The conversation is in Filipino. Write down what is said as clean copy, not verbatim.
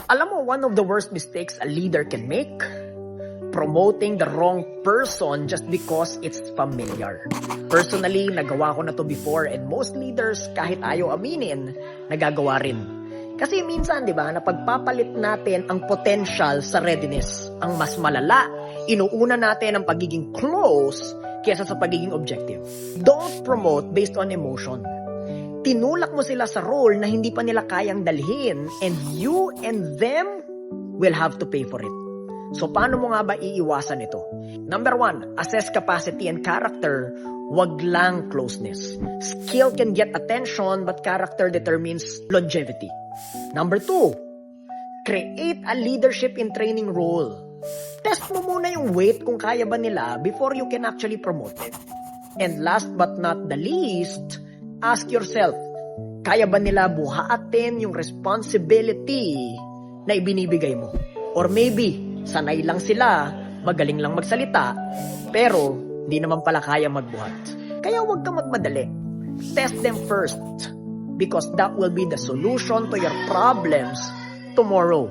Alam mo, one of the worst mistakes a leader can make? Promoting the wrong person just because it's familiar. Personally, nagawa ko na to before and most leaders, kahit ayaw aminin, nagagawa rin. Kasi minsan, di ba, napagpapalit natin ang potential sa readiness. Ang mas malala, inuuna natin ang pagiging close kaysa sa pagiging objective. Don't promote based on emotion. Tinulak mo sila sa role na hindi pa nila kayang dalhin and you and them will have to pay for it. So, paano mo nga ba iiwasan ito? Number 1, assess capacity and character. Wag lang closeness. Skill can get attention, but character determines longevity. Number 2, create a leadership in training role. Test mo muna yung weight kung kaya ba nila before you can actually promote it. And last but not the least, ask yourself, kaya ba nila buhatin yung responsibility na ibinibigay mo? Or maybe, sanay lang sila, magaling lang magsalita, pero di naman pala kaya magbuhat. Kaya huwag ka magmadali. Test them first because that will be the solution to your problems tomorrow.